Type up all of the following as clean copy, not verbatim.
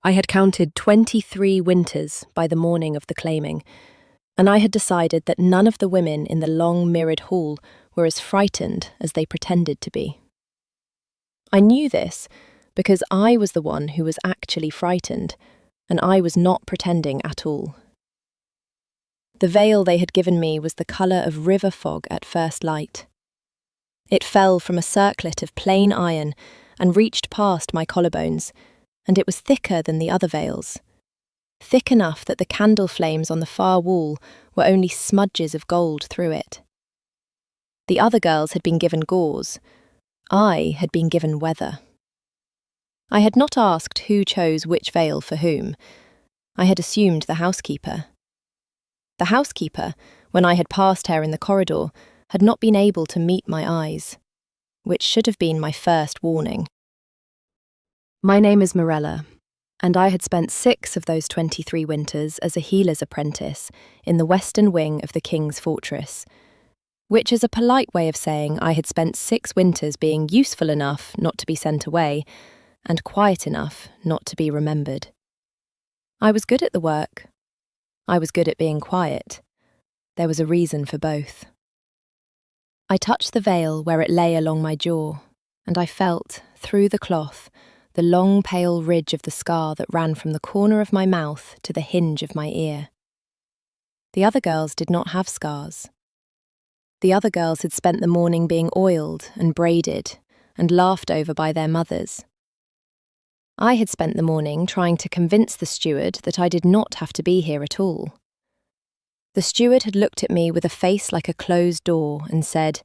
I had counted 23 winters by the morning of the claiming, and I had decided that none of the women in the long mirrored hall were as frightened as they pretended to be. I knew this because I was the one who was actually frightened, and I was not pretending at all. The veil they had given me was the colour of river fog at first light. It fell from a circlet of plain iron and reached past my collarbones, and it was thicker than the other veils, thick enough that the candle flames on the far wall were only smudges of gold through it. The other girls had been given gauze. I had been given weather. I had not asked who chose which veil for whom. I had assumed the housekeeper. The housekeeper, when I had passed her in the corridor, had not been able to meet my eyes, which should have been my first warning. My name is Morella, and I had spent 6 of those 23 winters as a healer's apprentice in the western wing of the king's fortress, which is a polite way of saying I had spent 6 winters being useful enough not to be sent away, and quiet enough not to be remembered. I was good at the work. I was good at being quiet. There was a reason for both. I touched the veil where it lay along my jaw, and I felt, through the cloth, the long pale ridge of the scar that ran from the corner of my mouth to the hinge of my ear. The other girls did not have scars. The other girls had spent the morning being oiled and braided and laughed over by their mothers. I had spent the morning trying to convince the steward that I did not have to be here at all. The steward had looked at me with a face like a closed door and said,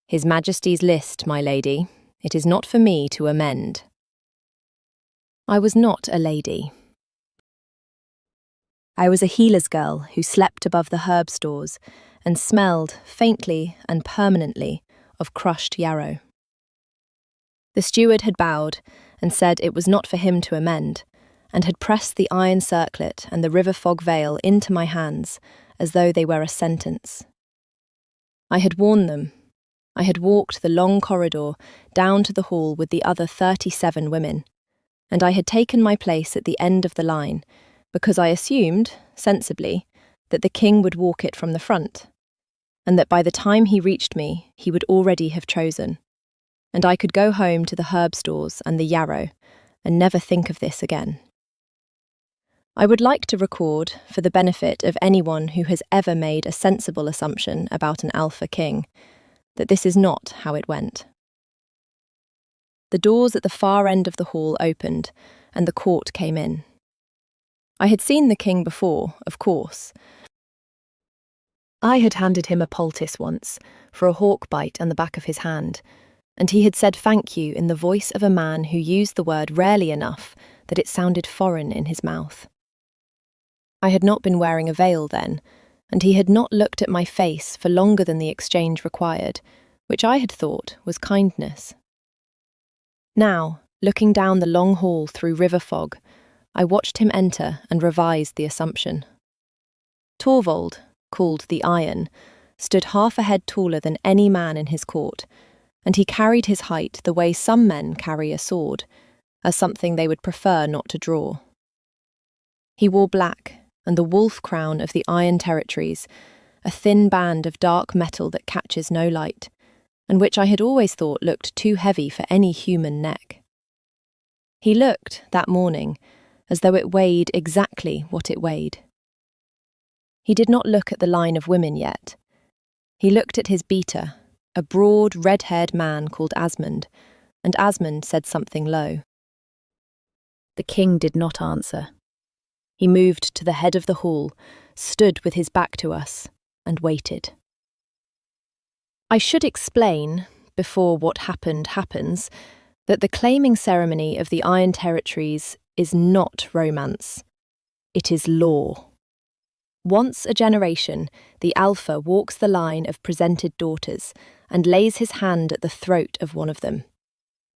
"His Majesty's list, my lady. It is not for me to amend." I was not a lady. I was a healer's girl who slept above the herb stores and smelled, faintly and permanently, of crushed yarrow. The steward had bowed and said it was not for him to amend, and had pressed the iron circlet and the river fog veil into my hands as though they were a sentence. I had worn them. I had walked the long corridor down to the hall with the other 37 women, and I had taken my place at the end of the line because I assumed, sensibly, that the king would walk it from the front, and that by the time he reached me, he would already have chosen, and I could go home to the herb stores and the yarrow and never think of this again. I would like to record, for the benefit of anyone who has ever made a sensible assumption about an alpha king, that this is not how it went. The doors at the far end of the hall opened, and the court came in. I had seen the king before, of course. I had handed him a poultice once, for a hawk bite on the back of his hand, and he had said thank you in the voice of a man who used the word rarely enough that it sounded foreign in his mouth. I had not been wearing a veil then, and he had not looked at my face for longer than the exchange required, which I had thought was kindness. Now, looking down the long hall through river fog, I watched him enter and revised the assumption. Torvald, called the Iron, stood half a head taller than any man in his court, and he carried his height the way some men carry a sword, as something they would prefer not to draw. He wore black, and the wolf crown of the Iron Territories, a thin band of dark metal that catches no light, and which I had always thought looked too heavy for any human neck. He looked, that morning, as though it weighed exactly what it weighed. He did not look at the line of women yet. He looked at his beater, a broad, red-haired man called Asmund, and Asmund said something low. The king did not answer. He moved to the head of the hall, stood with his back to us, and waited. I should explain, before what happened happens, that the claiming ceremony of the Iron Territories is not romance. It is law. Once a generation, the Alpha walks the line of presented daughters and lays his hand at the throat of one of them,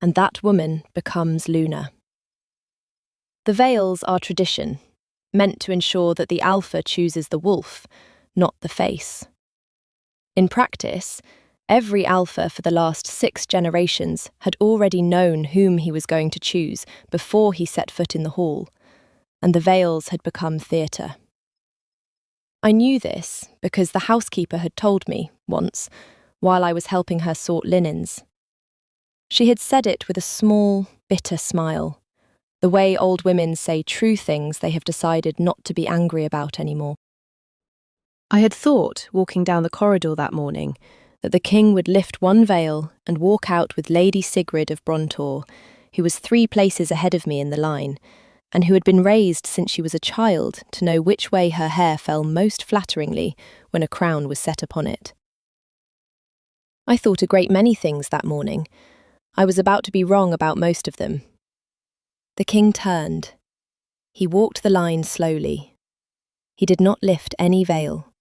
and that woman becomes Luna. The veils are tradition, meant to ensure that the Alpha chooses the wolf, not the face. In practice, every Alpha for the last 6 generations had already known whom he was going to choose before he set foot in the hall, and the veils had become theatre. I knew this because the housekeeper had told me, once, while I was helping her sort linens. She had said it with a small, bitter smile, the way old women say true things they have decided not to be angry about anymore. I had thought, walking down the corridor that morning, that the king would lift one veil and walk out with Lady Sigrid of Brontor, who was 3 places ahead of me in the line, and who had been raised since she was a child to know which way her hair fell most flatteringly when a crown was set upon it. I thought a great many things that morning. I was about to be wrong about most of them. The king turned. He walked the line slowly. He did not lift any veil.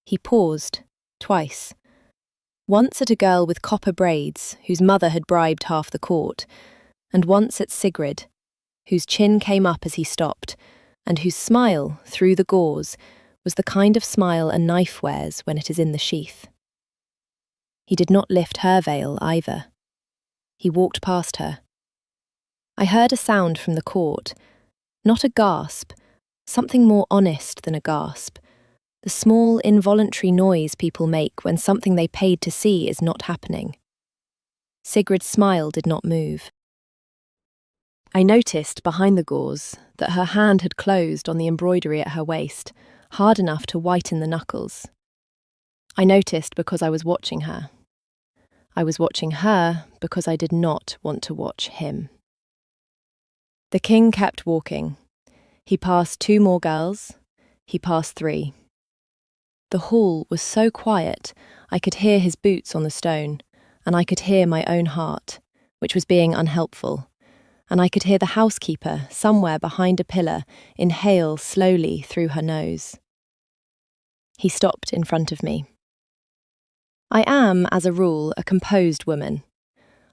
He paused, twice. Once at a girl with copper braids, whose mother had bribed half the court, and once at Sigrid, whose chin came up as he stopped, and whose smile, through the gauze, was the kind of smile a knife wears when it is in the sheath. He did not lift her veil either. He walked past her. I heard a sound from the court, not a gasp, something more honest than a gasp, the small involuntary noise people make when something they paid to see is not happening. Sigrid's smile did not move. I noticed behind the gauze that her hand had closed on the embroidery at her waist, hard enough to whiten the knuckles. I noticed because I was watching her. I was watching her because I did not want to watch him. The king kept walking. He passed 2 more girls. He passed 3. The hall was so quiet I could hear his boots on the stone, and I could hear my own heart, which was being unhelpful, and I could hear the housekeeper, somewhere behind a pillar, inhale slowly through her nose. He stopped in front of me. I am, as a rule, a composed woman.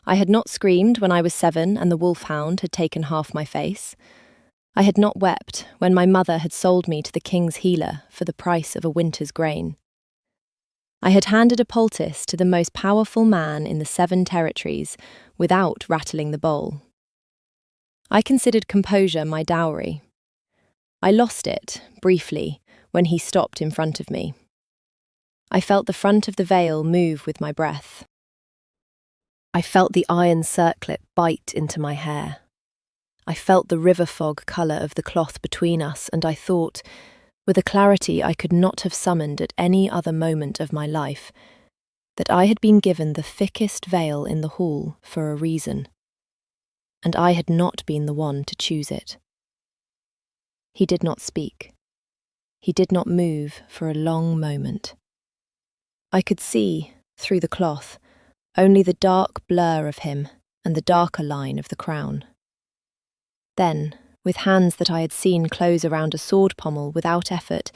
I had not screamed when I was 7 and the wolfhound had taken half my face. I had not wept when my mother had sold me to the king's healer for the price of a winter's grain. I had handed a poultice to the most powerful man in the 7 territories without rattling the bowl. I considered composure my dowry. I lost it, briefly, when he stopped in front of me. I felt the front of the veil move with my breath. I felt the iron circlet bite into my hair. I felt the river fog colour of the cloth between us, and I thought, with a clarity I could not have summoned at any other moment of my life, that I had been given the thickest veil in the hall for a reason, and I had not been the one to choose it. He did not speak. He did not move for a long moment. I could see, through the cloth, only the dark blur of him and the darker line of the crown. Then, with hands that I had seen close around a sword pommel without effort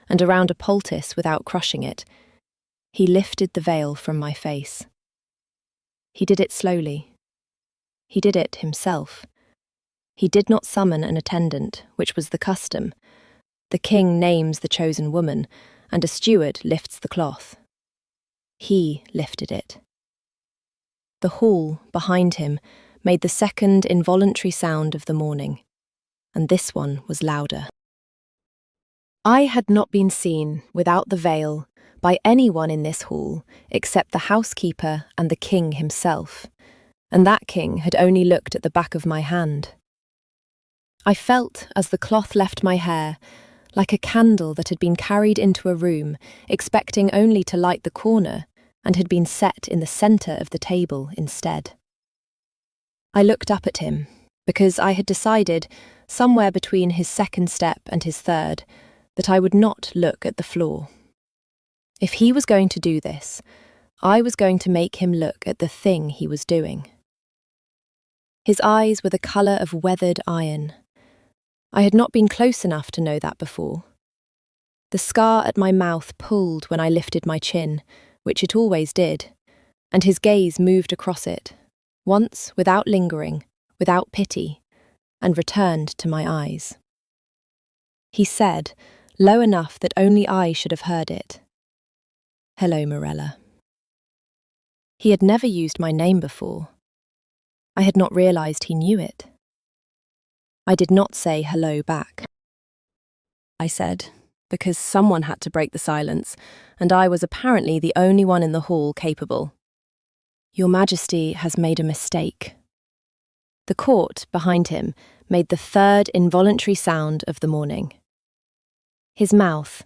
and around a poultice without crushing it, he lifted the veil from my face. He did it slowly. He did it himself. He did not summon an attendant, which was the custom. The king names the chosen woman, and a steward lifts the cloth. He lifted it. The hall, behind him, made the second involuntary sound of the morning, and this one was louder. I had not been seen, without the veil, by anyone in this hall except the housekeeper and the king himself, and that king had only looked at the back of my hand. I felt, as the cloth left my hair, like a candle that had been carried into a room, expecting only to light the corner, and had been set in the centre of the table instead. I looked up at him, because I had decided, somewhere between his second step and his third, that I would not look at the floor. If he was going to do this, I was going to make him look at the thing he was doing. His eyes were the colour of weathered iron. I had not been close enough to know that before. The scar at my mouth pulled when I lifted my chin, which it always did, and his gaze moved across it, once without lingering, without pity, and returned to my eyes. He said, low enough that only I should have heard it, "Hello, Morella." He had never used my name before. I had not realised he knew it. I did not say hello back. I said, because someone had to break the silence, and I was apparently the only one in the hall capable. Your Majesty has made a mistake. The court, behind him, made the third involuntary sound of the morning. His mouth.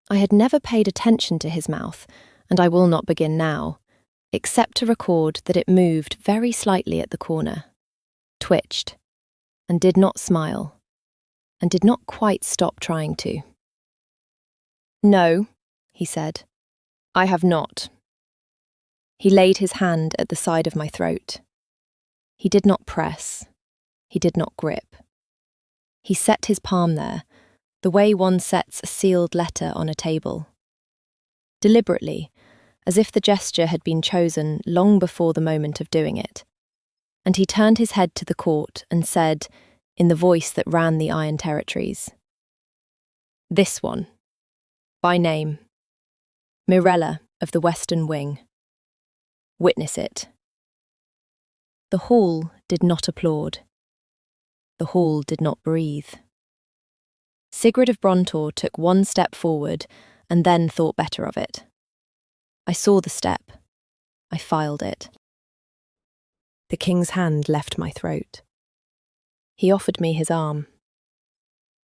I had never paid attention to his mouth, and I will not begin now, except to record that it moved very slightly at the corner, twitched, and did not smile, and did not quite stop trying to. No, he said, I have not. He laid his hand at the side of my throat. He did not press. He did not grip. He set his palm there, the way one sets a sealed letter on a table. Deliberately, as if the gesture had been chosen long before the moment of doing it. And he turned his head to the court and said, in the voice that ran the Iron Territories, "This one, by name, Mirella of the Western Wing. Witness it." The hall did not applaud. The hall did not breathe. Sigrid of Brontor took one step forward and then thought better of it. I saw the step. I filed it. The king's hand left my throat. He offered me his arm.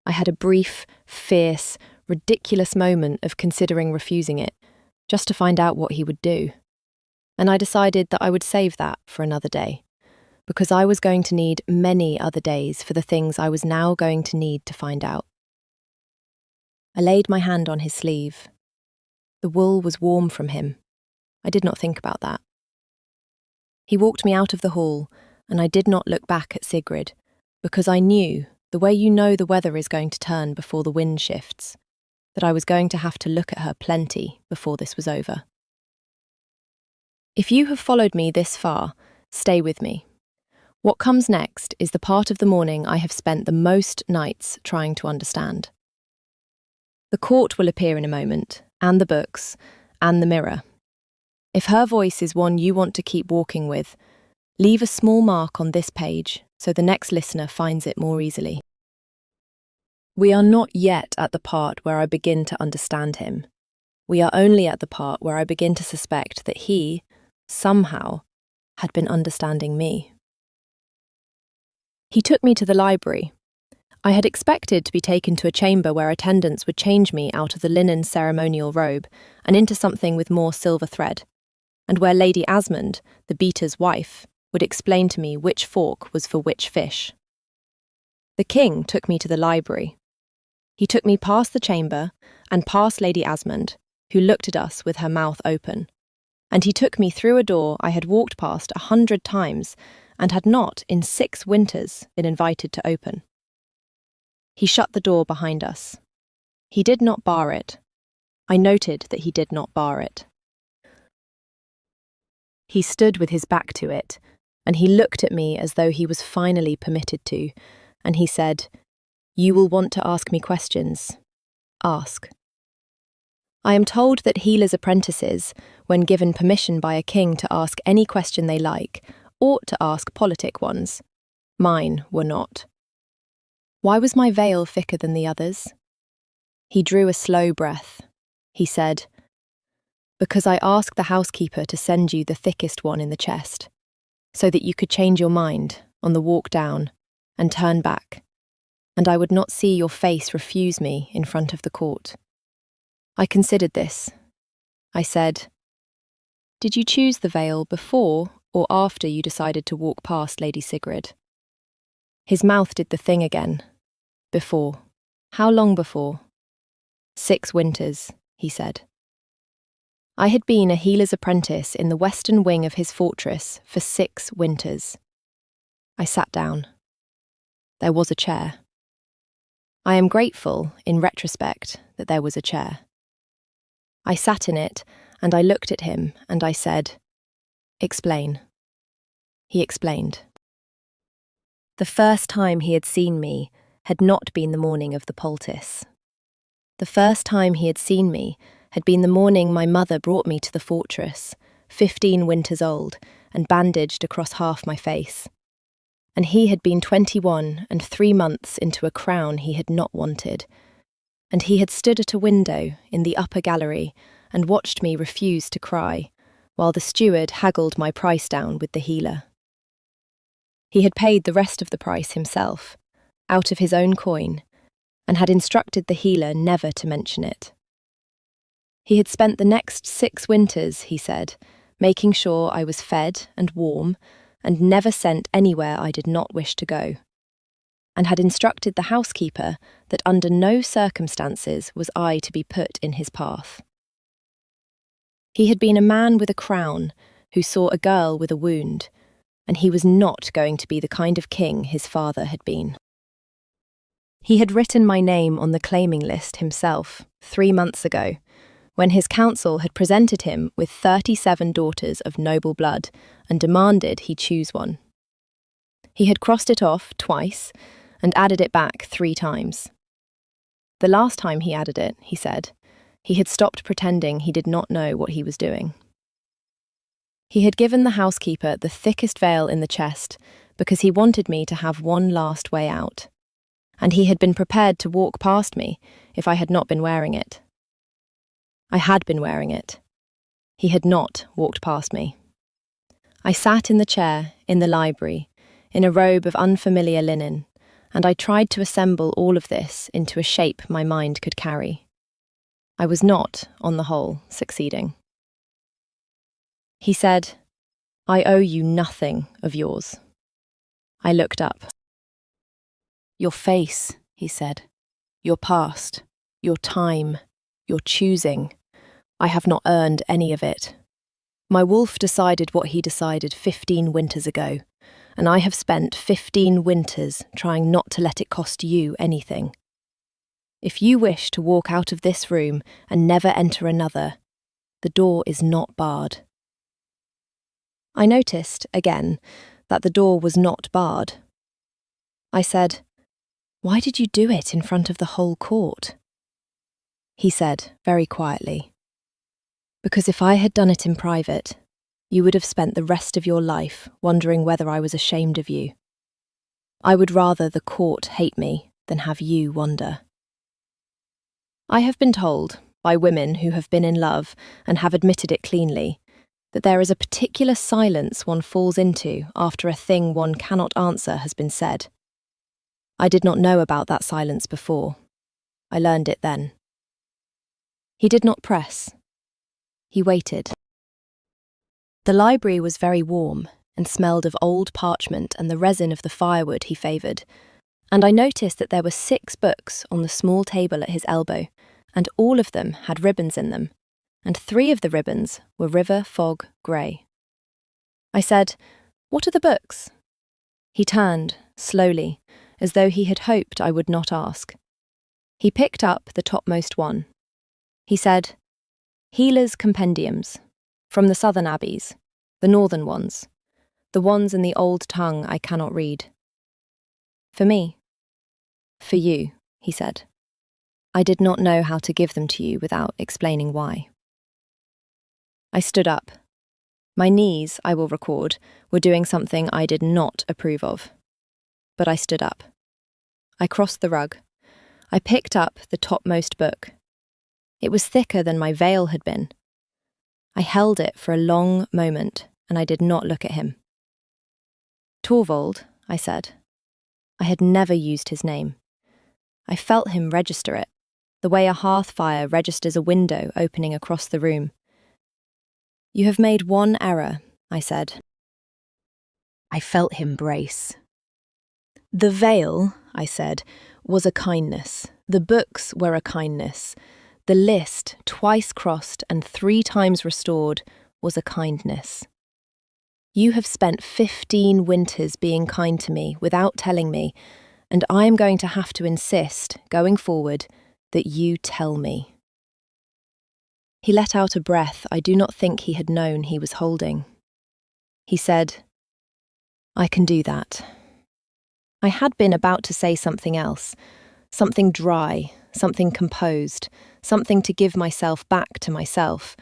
I had a brief, fierce, ridiculous moment of considering refusing it, just to find out what he would do. And I decided that I would save that for another day, because I was going to need many other days for the things I was now going to need to find out. I laid my hand on his sleeve. The wool was warm from him. I did not think about that. He walked me out of the hall, and I did not look back at Sigrid, because I knew, the way you know the weather is going to turn before the wind shifts, that I was going to have to look at her plenty before this was over. If you have followed me this far, stay with me. What comes next is the part of the morning I have spent the most nights trying to understand. The court will appear in a moment, and the books, and the mirror. If her voice is one you want to keep walking with, leave a small mark on this page so the next listener finds it more easily. We are not yet at the part where I begin to understand him. We are only at the part where I begin to suspect that he, somehow, had been understanding me. He took me to the library. I had expected to be taken to a chamber where attendants would change me out of the linen ceremonial robe and into something with more silver thread, and where Lady Asmond, the beater's wife, would explain to me which fork was for which fish. The king took me to the library. He took me past the chamber and past Lady Asmond, who looked at us with her mouth open, and he took me through a door I had walked past 100 times and had not, in 6 winters, been invited to open. He shut the door behind us. He did not bar it. I noted that he did not bar it. He stood with his back to it, and he looked at me as though he was finally permitted to, and he said, "You will want to ask me questions. Ask." I am told that healers' apprentices, when given permission by a king to ask any question they like, ought to ask politic ones. Mine were not. Why was my veil thicker than the others? He drew a slow breath. He said, "Because I asked the housekeeper to send you the thickest one in the chest, so that you could change your mind on the walk down and turn back, and I would not see your face refuse me in front of the court." I considered this. I said, "Did you choose the veil before or after you decided to walk past Lady Sigrid?" His mouth did the thing again. Before. How long before? 6 winters, he said. I had been a healer's apprentice in the western wing of his fortress for 6 winters. I sat down. There was a chair. I am grateful, in retrospect, that there was a chair. I sat in it, and I looked at him, and I said, "Explain." He explained. The first time he had seen me had not been the morning of the poultice. The first time he had seen me had been the morning my mother brought me to the fortress, 15 winters old, and bandaged across half my face. and he had been 21 and 3 months into a crown he had not wanted, and he had stood at a window in the upper gallery and watched me refuse to cry, while the steward haggled my price down with the healer. He had paid the rest of the price himself, out of his own coin, and had instructed the healer never to mention it. He had spent the next 6 winters, he said, making sure I was fed and warm, and never sent anywhere I did not wish to go, and had instructed the housekeeper that under no circumstances was I to be put in his path. He had been a man with a crown who saw a girl with a wound, and he was not going to be the kind of king his father had been. He had written my name on the claiming list himself 3 months ago, when his council had presented him with 37 daughters of noble blood and demanded he choose one. He had crossed it off twice and added it back 3 times. The last time he added it, he said, he had stopped pretending he did not know what he was doing. He had given the housekeeper the thickest veil in the chest because he wanted me to have one last way out, and he had been prepared to walk past me if I had not been wearing it. I had been wearing it. He had not walked past me. I sat in the chair in the library, in a robe of unfamiliar linen, and I tried to assemble all of this into a shape my mind could carry. I was not, on the whole, succeeding. He said, "I owe you nothing of yours." I looked up. "Your face," he said, "your past, your time, your choosing. I have not earned any of it. My wolf decided what he decided 15 winters ago, and I have spent 15 winters trying not to let it cost you anything. If you wish to walk out of this room and never enter another, the door is not barred." I noticed, again, that the door was not barred. I said, "Why did you do it in front of the whole court?" He said, very quietly, "Because if I had done it in private, you would have spent the rest of your life wondering whether I was ashamed of you. I would rather the court hate me than have you wonder." I have been told, by women who have been in love and have admitted it cleanly, that there is a particular silence one falls into after a thing one cannot answer has been said. I did not know about that silence before. I learned it then. He did not press. He waited. The library was very warm and smelled of old parchment and the resin of the firewood he favoured, and I noticed that there were 6 books on the small table at his elbow, and all of them had ribbons in them, and 3 of the ribbons were River Fog Grey. I said, "What are the books?" He turned, slowly, as though he had hoped I would not ask. He picked up the topmost one. He said, "Healers' compendiums, from the southern abbeys, the northern ones, the ones in the old tongue I cannot read." "For me?" "For you," he said. "I did not know how to give them to you without explaining why." I stood up. My knees, I will record, were doing something I did not approve of. But I stood up. I crossed the rug. I picked up the topmost book. It was thicker than my veil had been. I held it for a long moment, and I did not look at him. "Torvald," I said. I had never used his name. I felt him register it, the way a hearth fire registers a window opening across the room. "You have made one error," I said. I felt him brace. "The veil," I said, "was a kindness. The books were a kindness. The list, twice crossed and 3 times restored, was a kindness. You have spent 15 winters being kind to me without telling me, and I am going to have to insist, going forward, that you tell me." He let out a breath I do not think he had known he was holding. He said, "I can do that." I had been about to say something else, something dry, something composed, something to give myself back to myself,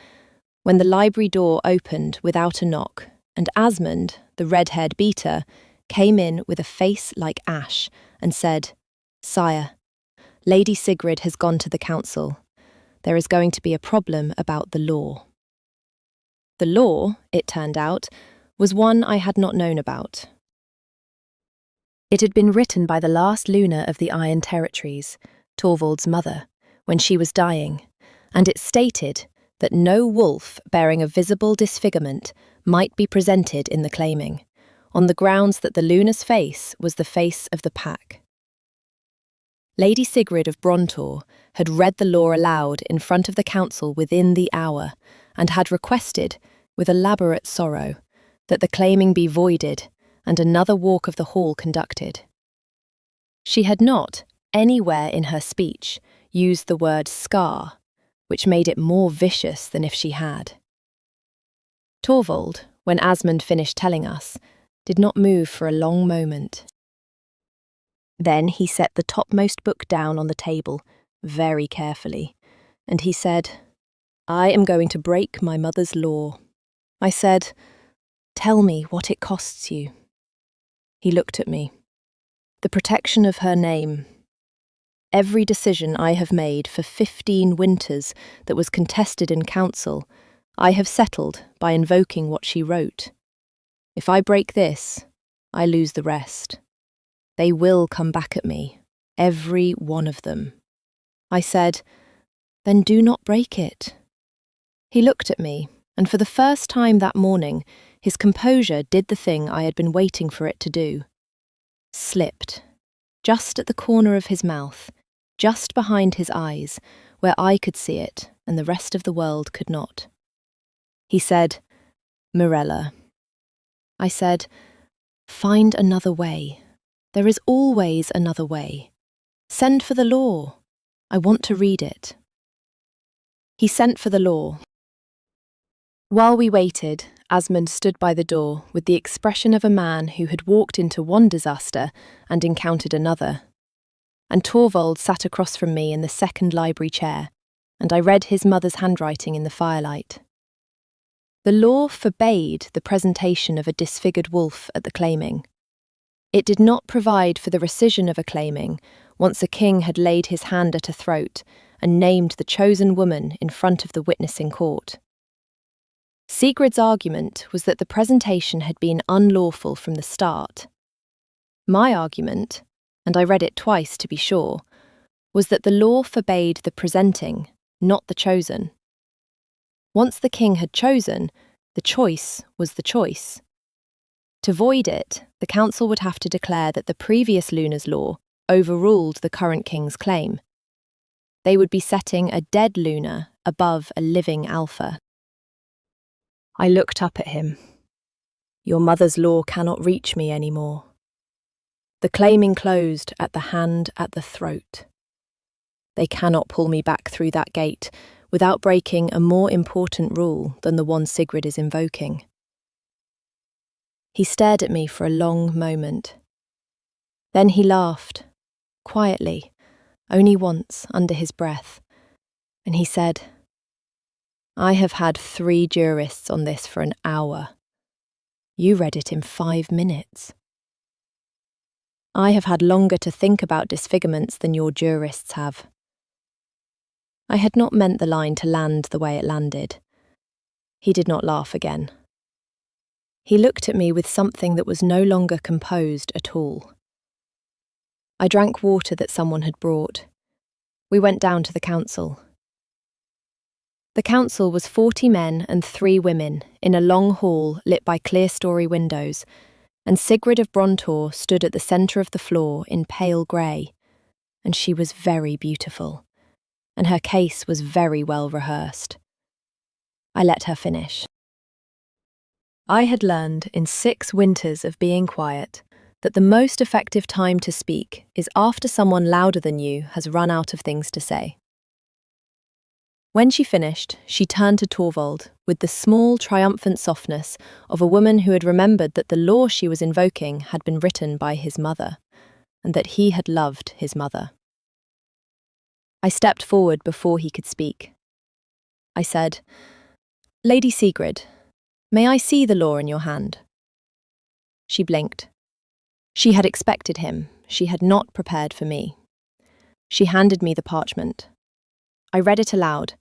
when the library door opened without a knock, and Asmund, the red-haired beater, came in with a face like ash and said, "Sire, Lady Sigrid has gone to the council. There is going to be a problem about the law." The law, it turned out, was one I had not known about. It had been written by the last Luna of the Iron Territories, Torvald's mother, when she was dying, and it stated that no wolf bearing a visible disfigurement might be presented in the claiming, on the grounds that the Luna's face was the face of the pack. Lady Sigrid of Brontor had read the law aloud in front of the council within the hour, and had requested, with elaborate sorrow, that the claiming be voided and another walk of the hall conducted. She had not, anywhere in her speech, used the word scar, which made it more vicious than if she had. Torvald, when Asmund finished telling us, did not move for a long moment. Then he set the topmost book down on the table, very carefully, and he said, "I am going to break my mother's law." I said, "Tell me what it costs you." He looked at me. "The protection of her name. Every decision I have made for 15 winters that was contested in council, I have settled by invoking what she wrote. If I break this, I lose the rest. They will come back at me, every one of them." I said, "Then do not break it." He looked at me, and for the first time that morning, his composure did the thing I had been waiting for it to do. Slipped, just at the corner of his mouth, just behind his eyes, where I could see it and the rest of the world could not. He said, "Mirella." I said, "Find another way. There is always another way. Send for the law. I want to read it." He sent for the law. While we waited, Asmund stood by the door with the expression of a man who had walked into one disaster and encountered another. And Torvald sat across from me in the second library chair, and I read his mother's handwriting in the firelight. The law forbade the presentation of a disfigured wolf at the claiming. It did not provide for the rescission of a claiming once a king had laid his hand at a throat and named the chosen woman in front of the witnessing court. Sigrid's argument was that the presentation had been unlawful from the start. My argument, and I read it twice to be sure, was that the law forbade the presenting, not the chosen. Once the king had chosen, the choice was the choice. To void it, the council would have to declare that the previous Luna's law overruled the current king's claim. They would be setting a dead Luna above a living Alpha. I looked up at him. "Your mother's law cannot reach me anymore. The claiming closed at the hand at the throat. They cannot pull me back through that gate without breaking a more important rule than the one Sigrid is invoking." He stared at me for a long moment. Then he laughed, quietly, only once under his breath, and he said, "I have had 3 jurists on this for an hour. You read it in 5 minutes. I have had longer to think about disfigurements than your jurists have." I had not meant the line to land the way it landed. He did not laugh again. He looked at me with something that was no longer composed at all. I drank water that someone had brought. We went down to the council. The council was 40 men and 3 women in a long hall lit by clerestory windows, and Sigrid of Brontor stood at the centre of the floor in pale grey, and she was very beautiful, and her case was very well rehearsed. I let her finish. I had learned in 6 winters of being quiet that the most effective time to speak is after someone louder than you has run out of things to say. When she finished, she turned to Torvald with the small, triumphant softness of a woman who had remembered that the law she was invoking had been written by his mother, and that he had loved his mother. I stepped forward before he could speak. I said, "Lady Sigrid, may I see the law in your hand?" She blinked. She had expected him. She had not prepared for me. She handed me the parchment. I read it aloud,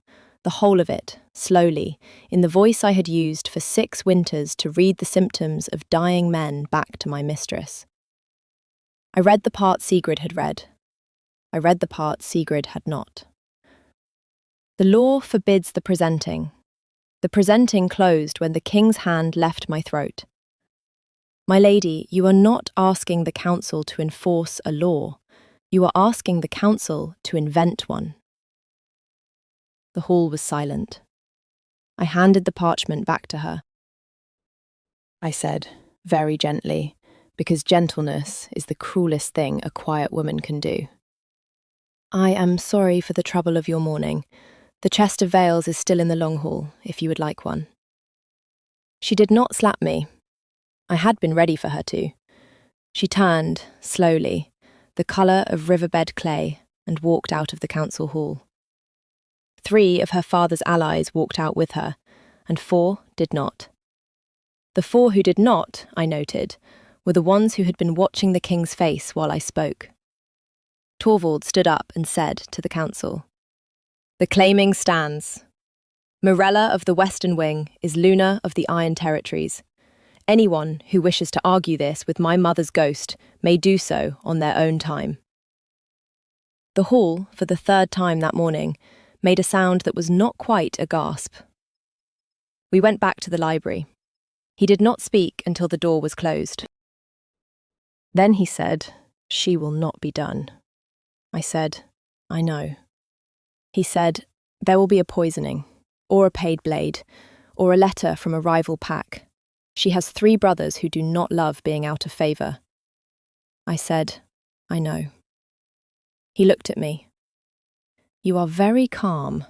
the whole of it, slowly, in the voice I had used for 6 winters to read the symptoms of dying men back to my mistress. I read the part Sigrid had read. I read the part Sigrid had not. The law forbids the presenting. The presenting closed when the king's hand left my throat. My lady, you are not asking the council to enforce a law. You are asking the council to invent one. The hall was silent. I handed the parchment back to her. I said, very gently, because gentleness is the cruelest thing a quiet woman can do. I am sorry for the trouble of your morning. The chest of veils is still in the long hall, if you would like one. She did not slap me. I had been ready for her to. She turned, slowly, the colour of riverbed clay, and walked out of the council hall. 3 of her father's allies walked out with her, and 4 did not. The 4 who did not, I noted, were the ones who had been watching the king's face while I spoke. Torvald stood up and said to the council, "The claiming stands. Morella of the Western Wing is Luna of the Iron Territories. Anyone who wishes to argue this with my mother's ghost may do so on their own time." The hall, for the 3rd time that morning, made a sound that was not quite a gasp. We went back to the library. He did not speak until the door was closed. Then he said, "She will not be done." I said, "I know." He said, "There will be a poisoning, or a paid blade, or a letter from a rival pack. She has 3 brothers who do not love being out of favour." I said, "I know." He looked at me. "You are very calm.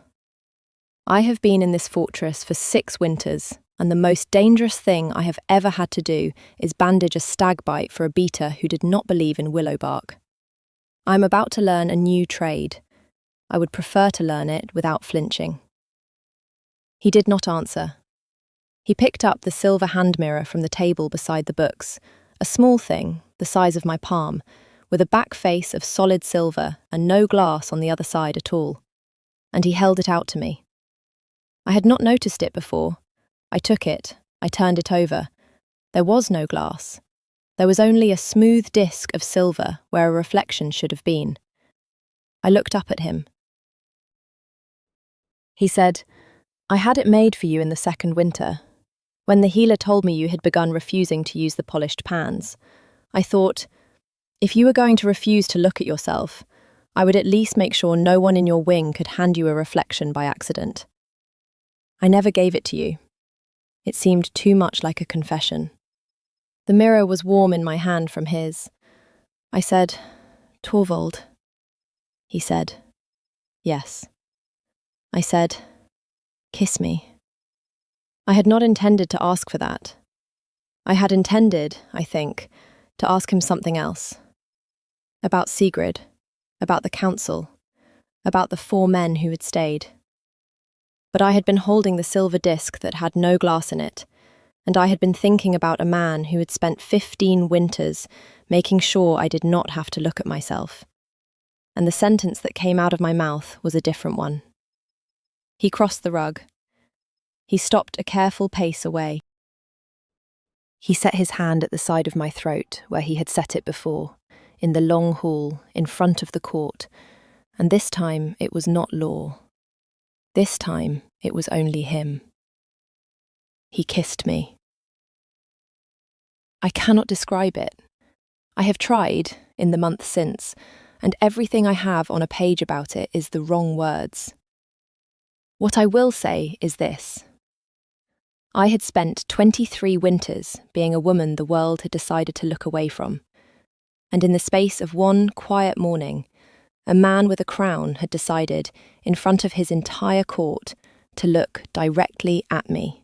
I have been in this fortress for 6 winters, and the most dangerous thing I have ever had to do is bandage a stag bite for a beater who did not believe in willow bark. I am about to learn a new trade. I would prefer to learn it without flinching." He did not answer. He picked up the silver hand mirror from the table beside the books, a small thing, the size of my palm, with a back face of solid silver and no glass on the other side at all, and he held it out to me. I had not noticed it before. I took it, I turned it over. There was no glass. There was only a smooth disc of silver where a reflection should have been. I looked up at him. He said, "I had it made for you in the 2nd winter. When the healer told me you had begun refusing to use the polished pans, I thought, if you were going to refuse to look at yourself, I would at least make sure no one in your wing could hand you a reflection by accident. I never gave it to you. It seemed too much like a confession." The mirror was warm in my hand from his. I said, "Torvald." He said, "Yes." I said, "Kiss me." I had not intended to ask for that. I had intended, I think, to ask him something else. About Sigrid, about the council, about the 4 men who had stayed. But I had been holding the silver disc that had no glass in it, and I had been thinking about a man who had spent 15 winters making sure I did not have to look at myself. And the sentence that came out of my mouth was a different one. He crossed the rug. He stopped a careful pace away. He set his hand at the side of my throat, where he had set it before, in the long hall, in front of the court, and this time it was not law. This time it was only him. He kissed me. I cannot describe it. I have tried, in the month since, and everything I have on a page about it is the wrong words. What I will say is this. I had spent 23 winters being a woman the world had decided to look away from, and in the space of one quiet morning, a man with a crown had decided, in front of his entire court, to look directly at me.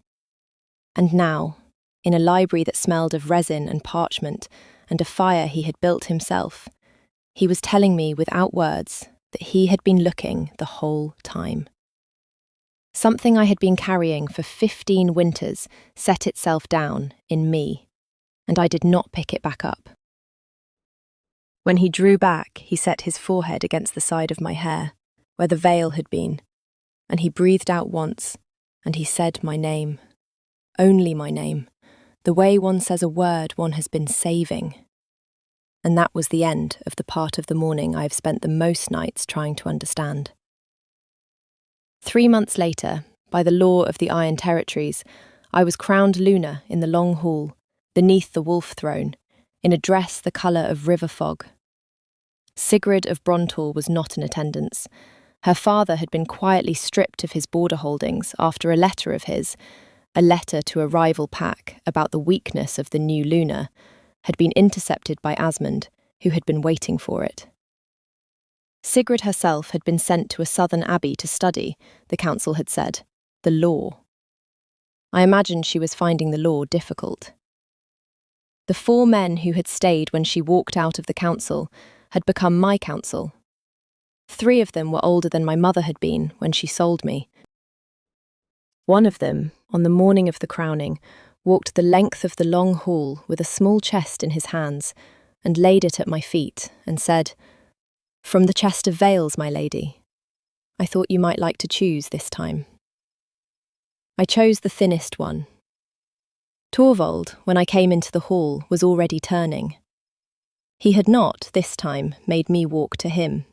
And now, in a library that smelled of resin and parchment and a fire he had built himself, he was telling me without words that he had been looking the whole time. Something I had been carrying for 15 winters set itself down in me, and I did not pick it back up. When he drew back, he set his forehead against the side of my hair, where the veil had been, and he breathed out once, and he said my name. Only my name, the way one says a word one has been saving. And that was the end of the part of the morning I have spent the most nights trying to understand. 3 months later, by the law of the Iron Territories, I was crowned Luna in the long hall, beneath the wolf throne, in a dress the colour of river fog. Sigrid of Brontor was not in attendance. Her father had been quietly stripped of his border holdings after a letter of his, a letter to a rival pack about the weakness of the new Luna, had been intercepted by Asmund, who had been waiting for it. Sigrid herself had been sent to a southern abbey to study, the council had said, the law. I imagined she was finding the law difficult. The 4 men who had stayed when she walked out of the council had become my council. 3 of them were older than my mother had been when she sold me. One of them, on the morning of the crowning, walked the length of the long hall with a small chest in his hands and laid it at my feet and said, "From the chest of veils, my lady. I thought you might like to choose this time." I chose the thinnest one. Torvald, when I came into the hall, was already turning. He had not, this time, made me walk to him.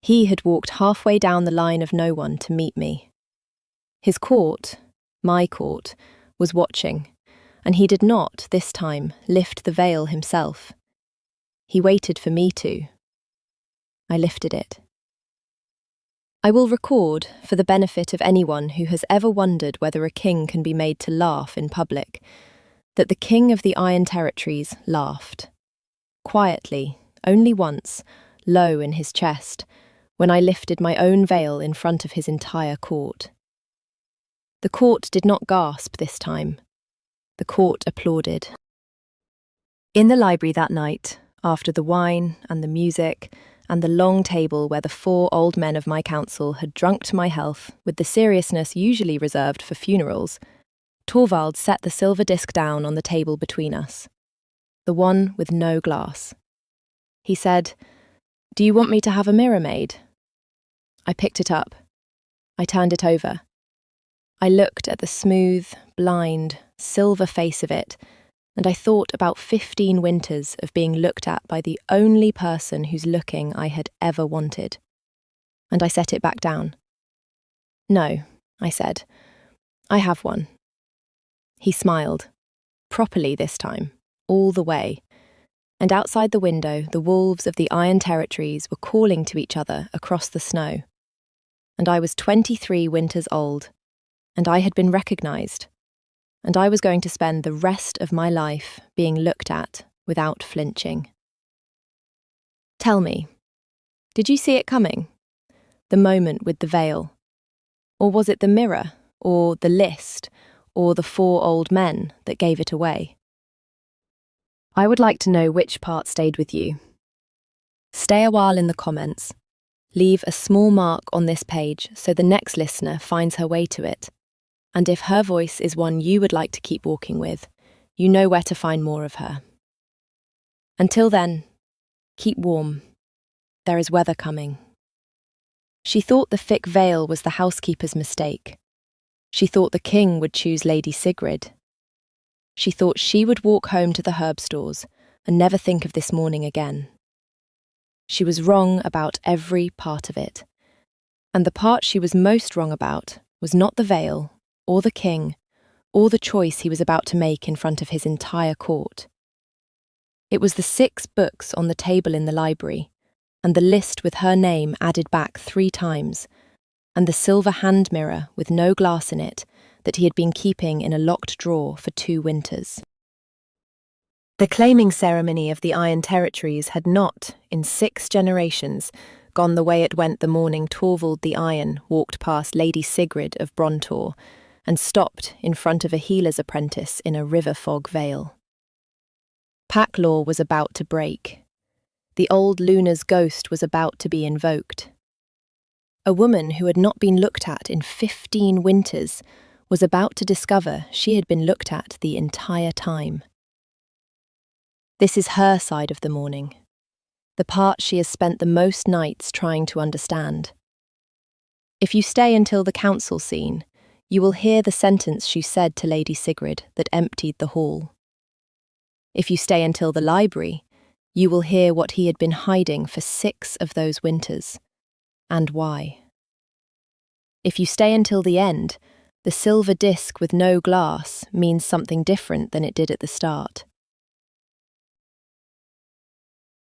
He had walked halfway down the line of no one to meet me. His court, my court, was watching, and he did not, this time, lift the veil himself. He waited for me to. I lifted it. I will record, for the benefit of anyone who has ever wondered whether a king can be made to laugh in public, that the king of the Iron Territories laughed. Quietly, only once, low in his chest, when I lifted my own veil in front of his entire court. The court did not gasp this time. The court applauded. In the library that night, after the wine and the music and the long table where the 4 old men of my council had drunk to my health with the seriousness usually reserved for funerals, Torvald set the silver disc down on the table between us, the one with no glass. He said, "Do you want me to have a mirror made?" I picked it up. I turned it over. I looked at the smooth, blind, silver face of it, and I thought about 15 winters of being looked at by the only person whose looking I had ever wanted. And I set it back down. "No," I said. "I have one." He smiled, properly this time, all the way, and outside the window the wolves of the Iron Territories were calling to each other across the snow. And I was 23 winters old, and I had been recognised, and I was going to spend the rest of my life being looked at without flinching. Tell me, did you see it coming? The moment with the veil? Or was it the mirror, or the list, or the 4 old men that gave it away? I would like to know which part stayed with you. Stay a while in the comments. Leave a small mark on this page so the next listener finds her way to it. And if her voice is one you would like to keep walking with, you know where to find more of her. Until then, keep warm. There is weather coming. She thought the thick veil was the housekeeper's mistake. She thought the king would choose Lady Sigrid. She thought she would walk home to the herb stores and never think of this morning again. She was wrong about every part of it. And the part she was most wrong about was not the veil, or the king, or the choice he was about to make in front of his entire court. It was the 6 books on the table in the library, and the list with her name added back 3 times, and the silver hand mirror with no glass in it that he had been keeping in a locked drawer for 2 winters. The claiming ceremony of the Iron Territories had not, in 6 generations, gone the way it went the morning Torvald the Iron walked past Lady Sigrid of Brontor and stopped in front of a healer's apprentice in a river fog vale. Pack law was about to break. The old Luna's ghost was about to be invoked. A woman who had not been looked at in 15 winters was about to discover she had been looked at the entire time. This is her side of the morning. the part she has spent the most nights trying to understand. If you stay until the council scene, you will hear the sentence she said to Lady Sigrid that emptied the hall. If you stay until the library, you will hear what he had been hiding for 6 of those winters, and why. If you stay until the end, the silver disc with no glass means something different than it did at the start.